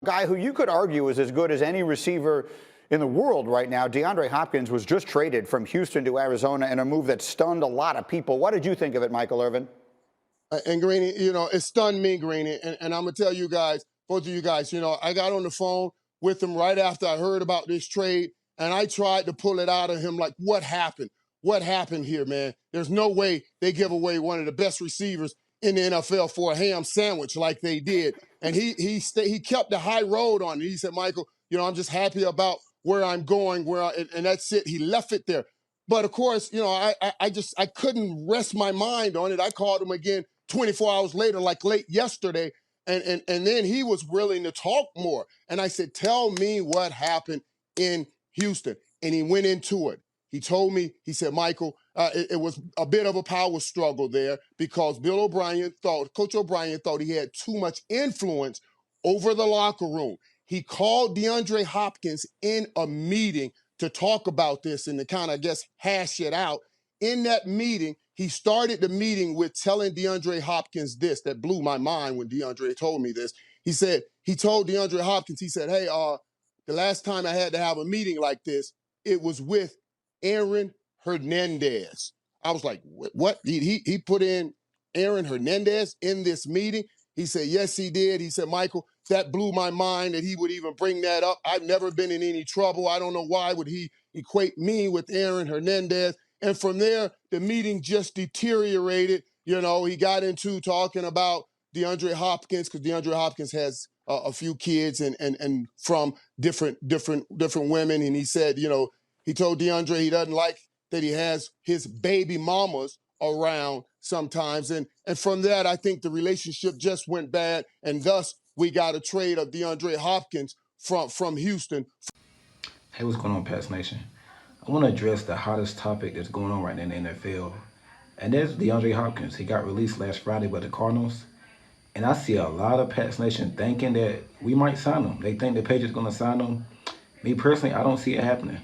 Guy who you could argue is as good as any receiver in the world right now. DeAndre Hopkins was just traded from Houston to Arizona in a move that stunned a lot of people. What did you think of it, Michael Irvin? And Greeny, it stunned me, Greeny. And I'm going to tell you guys, both of you guys, I got on the phone with him right after I heard about this trade, and I tried to pull it out of him like, what happened? What happened here, man? There's no way they give away one of the best receivers in the NFL for a ham sandwich like they did. And he kept the high road on it. He said, Michael, I'm just happy about where I'm going, and that's it. He left it there. But of course, I couldn't rest my mind on it. I called him again 24 hours later, like late yesterday, and then he was willing to talk more. And I said, tell me what happened in Houston. And he went into it. He told me, he said, Michael, it was a bit of a power struggle there because Coach O'Brien thought he had too much influence over the locker room. He called DeAndre Hopkins in a meeting to talk about this and to kind of, I guess, hash it out. In that meeting, he started the meeting with telling DeAndre Hopkins this that blew my mind when DeAndre told me this. He told DeAndre Hopkins, he said, hey, the last time I had to have a meeting like this, it was with Aaron Hernandez. I was like, what? He put in Aaron Hernandez in this meeting? He said, yes, he did. He said, Michael, that blew my mind that he would even bring that up. I've never been in any trouble. I don't know why would he equate me with Aaron Hernandez. And from there, the meeting just deteriorated. He got into talking about DeAndre Hopkins because DeAndre Hopkins has a few kids and from different women. And he said, he told DeAndre he doesn't like that he has his baby mamas around sometimes. And from that, I think the relationship just went bad. And thus, we got a trade of DeAndre Hopkins from Houston. Hey, what's going on, Pats Nation? I want to address the hottest topic that's going on right now in the NFL, and that's DeAndre Hopkins. He got released last Friday by the Cardinals, and I see a lot of Pats Nation thinking that we might sign him. They think the Patriots going to sign him. Me personally, I don't see it happening.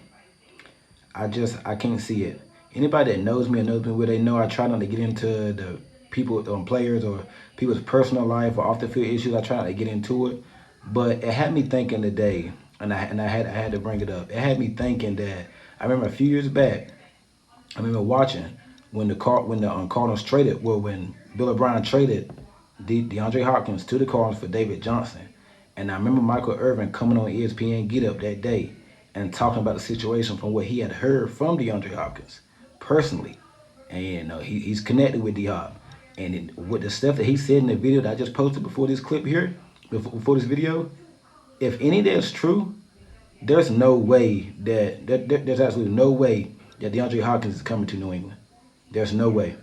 I can't see it. Anybody that knows me where they know I try not to get into the people, players or people's personal life or off the field issues. I try not to get into it, but it had me thinking today, and I had to bring it up. It had me thinking that I remember a few years back. I remember watching when the Cardinals traded. Well, when Bill O'Brien traded DeAndre Hopkins to the Cardinals for David Johnson, and I remember Michael Irvin coming on ESPN Get Up that day and talking about the situation from what he had heard from DeAndre Hopkins personally. And he's connected with D-Hop. And with the stuff that he said in the video that I just posted before this clip here, before this video, if any of that's true, there's no way there's absolutely no way that DeAndre Hopkins is coming to New England. There's no way.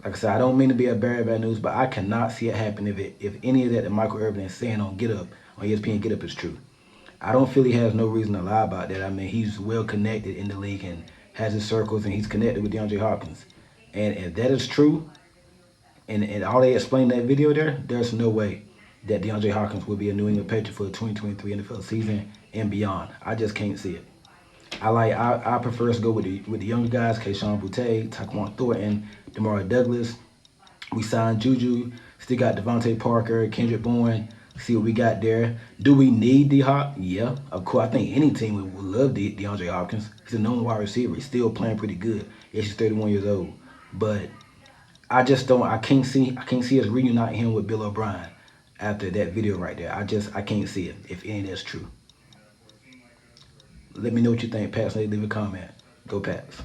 Like I said, I don't mean to be a bearer of bad news, but I cannot see it happen if any of that Michael Irvin is saying on Get Up, on ESPN Get Up is true. I don't feel he has no reason to lie about that. I mean, he's well connected in the league and has his circles, and he's connected with DeAndre Hopkins. And if that is true, and all they explained in that video there's no way that DeAndre Hopkins will be a New England Patriot for the 2023 NFL season and beyond. I just can't see it. I prefer to go with the younger guys, Kayshon Boutte, Tyquan Thornton, Demario Douglas. We signed Juju, still got Devontae Parker, Kendrick Bourne. See what we got there. Do we need D-Hop? Yeah, of course. I think any team would love DeAndre Hopkins. He's a known wide receiver. He's still playing pretty good. Yes, he's 31 years old. But I can't see us reuniting him with Bill O'Brien after that video right there. I can't see it if any of that's true. Let me know what you think, Pats. Leave a comment. Go Pats.